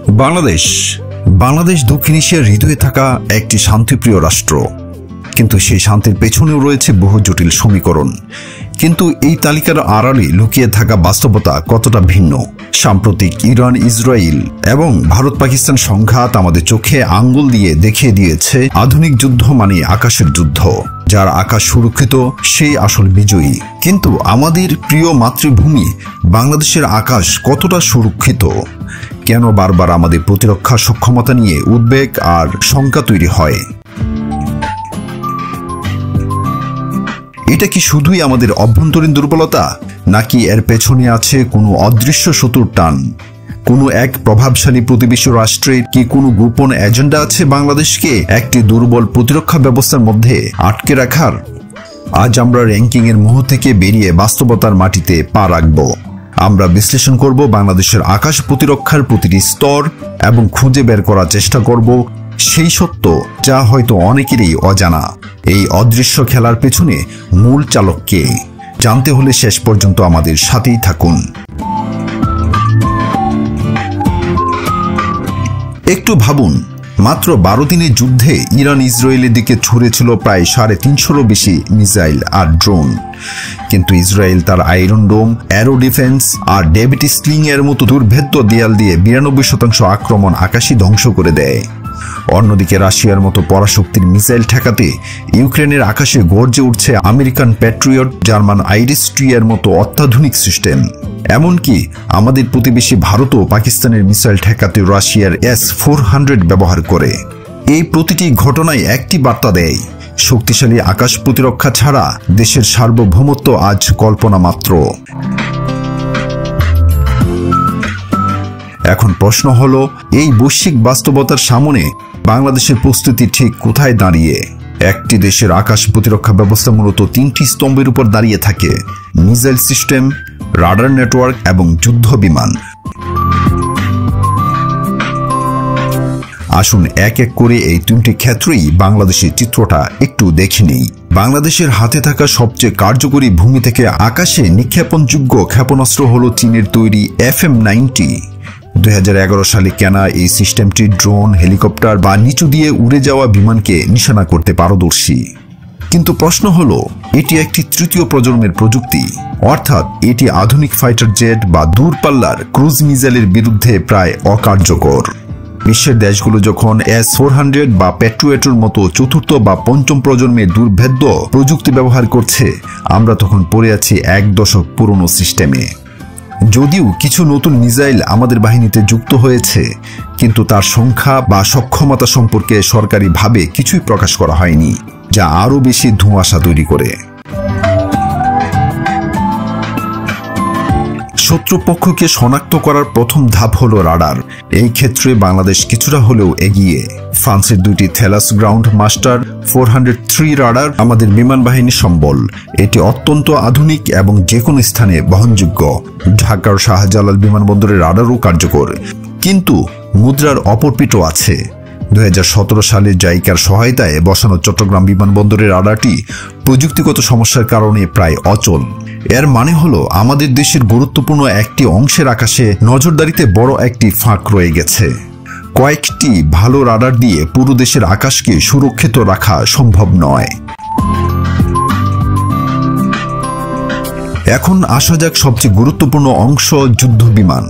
বাংলাদেশ দক্ষিণ এশিয়ার হৃদয়ে থাকা একটি শান্তিপ্রিয় রাষ্ট্র, কিন্তু সেই শান্তির পেছনেও রয়েছে বহু জটিল সমীকরণ। কিন্তু এই তালিকার আড়ালে লুকিয়ে থাকা বাস্তবতা কতটা ভিন্ন। সাম্প্রতিক ইরান ইসরায়েল এবং ভারত পাকিস্তান সংঘাত আমাদের চোখে আঙ্গুল দিয়ে দেখিয়ে দিয়েছে আধুনিক যুদ্ধ মানে আকাশের যুদ্ধ। যার আকাশ সুরক্ষিত সেই আসল বিজয়ী। কিন্তু আমাদের প্রিয় মাতৃভূমি বাংলাদেশের আকাশ কতটা সুরক্ষিত? কেন বারবার আমাদের প্রতিরক্ষা সক্ষমতা নিয়ে উদ্বেগ আর শঙ্কা তৈরি হয়? এটা কি শুধুই আমাদের অভ্যন্তরীণ দুর্বলতা, নাকি এর পেছনে আছে কোনো অদৃশ্য শত্রুর টান? কোনো এক প্রভাবশালী প্রতিবেশী রাষ্ট্রের কি কোনো গোপন এজেন্ডা আছে বাংলাদেশকে একটি দুর্বল প্রতিরক্ষা ব্যবস্থার মধ্যে আটকে রাখার? আজ আমরা র্যাঙ্কিং এর মোহ থেকে বেরিয়ে বাস্তবতার মাটিতে পা রাখব। আমরা বিশ্লেষণ করব বাংলাদেশের আকাশ প্রতিরক্ষার প্রতিটি স্তর এবং খুঁজে বের করার চেষ্টা করব সেই সত্য যা হয়তো অনেকেরই অজানা। এই অদৃশ্য খেলার পেছনে মূল চালক কে, জানতে হলে শেষ পর্যন্ত আমাদের সাথেই থাকুন। একটু ভাবুন, মাত্র 12 দিনের যুদ্ধে ইরান ইসরায়েলের দিকে ছুড়েছিল প্রায় 350-ও বেশি মিসাইল আর ড্রোন। কিন্তু ইসরায়েল তার আয়রন ডোম, অ্যারো ডিফেন্স আর ডেভিড স্লিং এর মতো দুর্ভেদ্য দেয়াল দিয়ে 92% আক্রমণ আকাশই ধ্বংস করে দেয়। অন্যদিকে রাশিয়ার মতো পরাশক্তির মিসাইল ঠেকাতে ইউক্রেনের আকাশে গর্জে উঠছে আমেরিকান প্যাট্রিয়ট, জার্মান আইরিস-টি এর মতো অত্যাধুনিক সিস্টেম। এমনকি আমাদের প্রতিবেশী ভারতও পাকিস্তানের মিসাইল ঠেকাতে রাশিয়ার S-400 ব্যবহার করে। এই প্রতিটি ঘটনায় একটি বার্তা দেয়, শক্তিশালী আকাশ প্রতিরক্ষা ছাড়া দেশের সার্বভৌমত্ব আজ কল্পনা মাত্র। এখন প্রশ্ন হলো, এই বৈশ্বিক বাস্তবতার সামনে বাংলাদেশের প্রস্তুতি ঠিক কোথায় দাঁড়িয়ে? একটি দেশের আকাশ প্রতিরক্ষা ব্যবস্থা মূলত 3টি স্তম্ভের উপর দাঁড়িয়ে থাকে: মিসাইল সিস্টেম, রাডার নেটওয়ার্ক এবং যুদ্ধ বিমান। আসুন এক এক করে এই 3টি ক্ষেত্রেই বাংলাদেশের চিত্রটা একটু দেখে নিই। বাংলাদেশের হাতে থাকা সবচেয়ে কার্যকরী ভূমি থেকে আকাশে নিক্ষেপণযোগ্য ক্ষেপণাস্ত্র হল চীনের তৈরি FM-90। 2011 সালে কেনা এই সিস্টেমটি ড্রোন, হেলিকপ্টার বা নিচু দিয়ে উড়ে যাওয়া বিমানকে নিশানা করতে পারদর্শী। কিন্তু প্রশ্ন হলো, এটি একটি তৃতীয় প্রজন্মের প্রযুক্তি, অর্থাৎ এটি আধুনিক ফাইটার জেট বা দূরপাল্লার ক্রুজ মিসাইলের বিরুদ্ধে প্রায় অকার্যকর। বিশ্বের দেশগুলো যখন S-400 বা প্যাট্রিয়টের মতো চতুর্থ বা পঞ্চম প্রজন্মের দুর্ভেদ্য প্রযুক্তি ব্যবহার করছে, আমরা তখন পড়ে আছি 1 দশক পুরনো সিস্টেমে। যদিও কিছু নতুন মিসাইল আমাদের বাহিনীতে যুক্ত হয়েছে, কিন্তু তার সংখ্যা বা সক্ষমতা সম্পর্কে সরকারিভাবে কিছুই প্রকাশ করা হয়নি, যা আরও বেশি ধোঁয়াশা তৈরি করে। শত্রুপক্ষকে শনাক্ত করার প্রথম ধাপ হলো রাডার। এই ক্ষেত্রে বাংলাদেশ কিছুটা হলেও এগিয়ে। ফ্রান্সের 2টি থেলাস গ্রাউন্ড মাস্টার 403 রাডার আমাদের বিমান বাহিনীর সম্বল। এটি অত্যন্ত আধুনিক এবং যে কোনো স্থানে বহনযোগ্য। ঢাকার শাহজালাল বিমানবন্দরের রাডারও কার্যকর। কিন্তু মুদ্রার অপর পিঠও আছে। 2017 সালে জাইকার সহায়তায় বসানো চট্টগ্রাম বিমানবন্দরের রাডারটি প্রযুক্তিগত সমস্যার কারণে প্রায় অচল। এর মানে হলো আমাদের দেশের গুরুত্বপূর্ণ একটি অংশের আকাশে নজরদারিতে বড় একটি ফাঁক রয়ে গেছে। কয়েকটি ভালো রাডার দিয়ে পুরো দেশের আকাশকে সুরক্ষিত রাখা সম্ভব নয়। এখন আসা যাক সবচেয়ে গুরুত্বপূর্ণ অংশ, যুদ্ধ বিমান।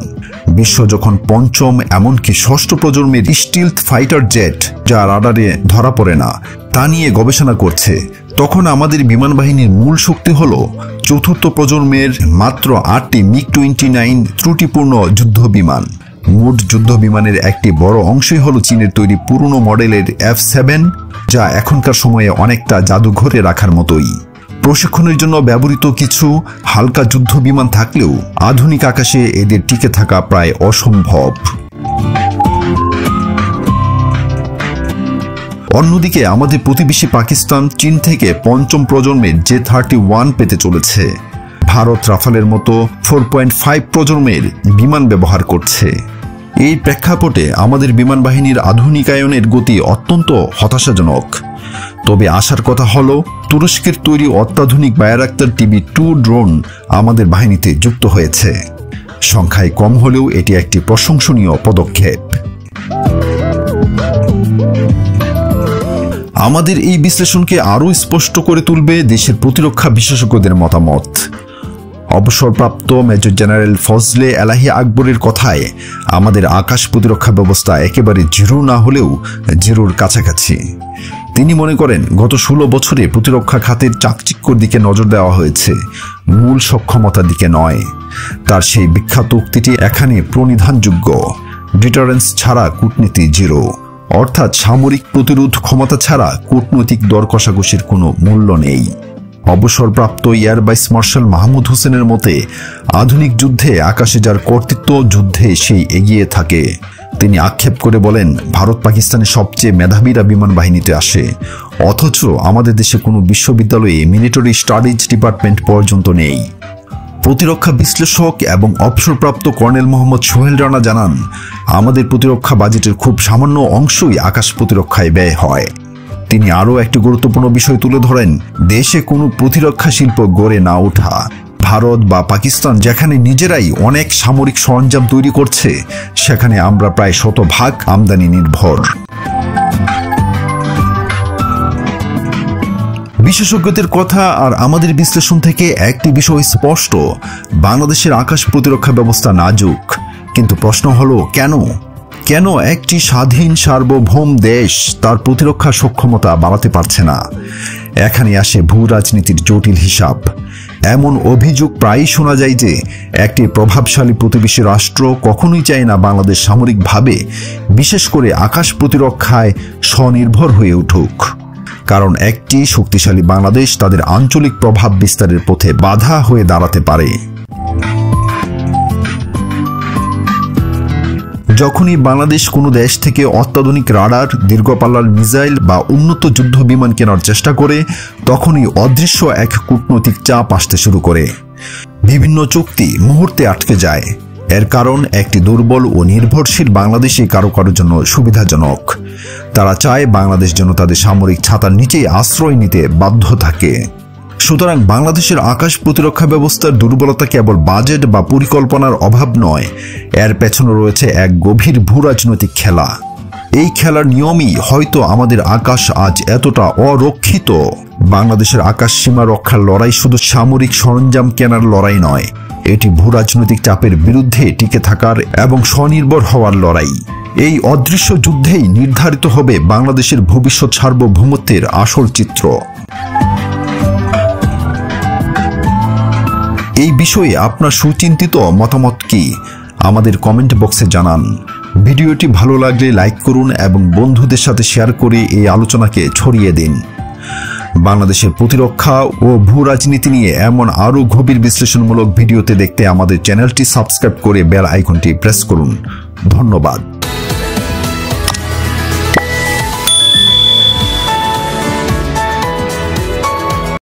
বিশ্ব যখন 5ম এমনকি 6ষ্ঠ প্রজন্মের স্টিলথ ফাইটার জেট, যা রাডারে ধরা পড়ে না, তা নিয়ে গবেষণা করছে, তখন আমাদের বিমান বাহিনীর মূল শক্তি হল 4র্থ প্রজন্মের মাত্র 8টি MiG-29 ত্রুটিপূর্ণ যুদ্ধ বিমান। মোট যুদ্ধ বিমানের একটি বড় অংশই হল চীনের তৈরি পুরনো মডেলের F-7, যা এখনকার সময়ে অনেকটা জাদুঘরে রাখার মতোই। প্রশিক্ষণের জন্য ব্যবহৃত কিছু হালকা যুদ্ধ বিমান থাকলেও আধুনিক আকাশে এদের টিকে থাকা প্রায় অসম্ভব। অন্যদিকে আমাদের প্রতিবেশী পাকিস্তান চীন থেকে 5ম প্রজন্মের J-31 পেতে চলেছে। ভারত রাফালের মতো 4.5 প্রজন্মের বিমান ব্যবহার করছে। এই প্রেক্ষাপটে আমাদের বিমান বাহিনীর আধুনিকায়নের গতি অত্যন্ত হতাশাজনক। তবে আসার কথা হলো, তুরস্কের তৈরি অত্যাধুনিক বায়রাক্তার TB2 ড্রোন আমাদের বাহিনীতে যুক্ত হয়েছে। সংখ্যায় কম হলেও এটি একটি প্রশংসনীয় পদক্ষেপ। আমাদের এই বিশ্লেষণকে আরও স্পষ্ট করে তুলবে দেশের প্রতিরক্ষা বিশেষজ্ঞদের মতামত। অবসরপ্রাপ্ত মেজর জেনারেল ফজলে এলাহি আকবরের কথায় আমাদের আকাশ প্রতিরক্ষা ব্যবস্থা একেবারে জিরো না হলেও জিরোর কাছাকাছি। তিনি মনে করেন গত 16 বছরে প্রতিরক্ষা খাতের চাকচিক্যর দিকে নজর দেওয়া হয়েছে, মূল সক্ষমতার দিকে নয়। তার সেই বিখ্যাত উক্তিটি এখানে প্রণিধানযোগ্য, ডিটারেন্স ছাড়া কূটনীতি জিরো, অর্থাৎ সামরিক প্রতিরোধ ক্ষমতা ছাড়া কূটনৈতিক দর কষাকষির কোনো মূল্য নেই। অবসরপ্রাপ্ত এয়ার ভাইস মার্শাল মাহমুদ হোসেনের মতে আধুনিক যুদ্ধে আকাশে যার কর্তৃত্ব, যুদ্ধে সেই এগিয়ে থাকে। তিনি আক্ষেপ করে বলেন, ভারত পাকিস্তানের সবচেয়ে মেধাবীরা বিমান বাহিনীতে আসে, অথচ আমাদের দেশে কোনো বিশ্ববিদ্যালয়ে মিলিটারি স্টাডিজ ডিপার্টমেন্ট পর্যন্ত নেই। প্রতিরক্ষা বিশ্লেষক এবং অবসরপ্রাপ্ত কর্নেল মোহাম্মদ সোহেল রানা জানান, আমাদের প্রতিরক্ষা বাজেটের খুব সামান্য অংশই আকাশ প্রতিরক্ষায় ব্যয় হয়। তিনি আরও একটি গুরুত্বপূর্ণ বিষয় তুলে ধরেন, দেশে কোনো প্রতিরক্ষা শিল্প গড়ে না ওঠা। ভারত বা পাকিস্তান যেখানে নিজেরাই অনেক সামরিক সরঞ্জাম তৈরি করছে, সেখানে আমরা প্রায় 100% আমদানি নির্ভর। বিশেষজ্ঞদের কথা আর আমাদের বিশ্লেষণ থেকে একটি বিষয় স্পষ্ট, বাংলাদেশের আকাশ প্রতিরক্ষা ব্যবস্থা নাজুক। কিন্তু প্রশ্ন হলো কেন একটি স্বাধীন সার্বভৌম দেশ তার প্রতিরক্ষা সক্ষমতা বাড়াতে পারছে না? এখানে আসে ভূ রাজনীতির জটিল হিসাব। এমন অভিযোগ প্রায়ই শোনা যায় যে একটি প্রভাবশালী প্রতিবেশী রাষ্ট্র কখনোই চায় না বাংলাদেশ সামরিকভাবে, বিশেষ করে আকাশ প্রতিরক্ষায় স্বনির্ভর হয়ে উঠুক। কারণ একটি শক্তিশালী বাংলাদেশ তাদের আঞ্চলিক প্রভাব বিস্তারের পথে বাধা হয়ে দাঁড়াতে পারে। যখনই বাংলাদেশ কোনো দেশ থেকে অত্যাধুনিক রাডার, দীর্ঘপাল্লার মিসাইল বা উন্নত যুদ্ধ বিমান কেনার চেষ্টা করে, তখনই অদৃশ্য এক কূটনৈতিক চাপ আসতে শুরু করে। বিভিন্ন চুক্তি মুহূর্তে আটকে যায়। এর কারণ একটি দুর্বল ও নির্ভরশীল বাংলাদেশই কারো জন্য সুবিধাজনক। তারা চায় বাংলাদেশ যেন তাদের সামরিক ছাতার নিচেই আশ্রয় নিতে বাধ্য থাকে। সুতরাং বাংলাদেশের আকাশ প্রতিরক্ষা ব্যবস্থার দুর্বলতা কেবল বাজেট বা পরিকল্পনার অভাব নয়, এর পেছনে রয়েছে এক গভীর ভূরাজনৈতিক খেলা। এই খেলার নিয়মই হয়তো আমাদের আকাশ আজ এতটা অরক্ষিত। বাংলাদেশের আকাশ সীমা রক্ষার লড়াই শুধু সামরিক সরঞ্জাম কেনার লড়াই নয়, এটি ভূরাজনৈতিক চাপের বিরুদ্ধে টিকে থাকার এবং স্বনির্ভর হওয়ার লড়াই। এই অদৃশ্য যুদ্ধেই নির্ধারিত হবে বাংলাদেশের ভবিষ্যৎ সার্বভৌমত্বের আসল চিত্র। এই বিষয়ে আপনার সুচিন্তিত মতামত কি? আমাদের কমেন্ট বক্সে জানান। ভিডিওটি ভালো লাগলে লাইক করুন এবং বন্ধুদের সাথে শেয়ার করে এই আলোচনাকে ছড়িয়ে দিন। বাংলাদেশের প্রতিরক্ষা ও ভূ রাজনীতি নিয়ে এমন আরও গভীর বিশ্লেষণমূলক ভিডিওতে দেখতে আমাদের চ্যানেলটি সাবস্ক্রাইব করে বেল আইকনটি প্রেস করুন। ধন্যবাদ।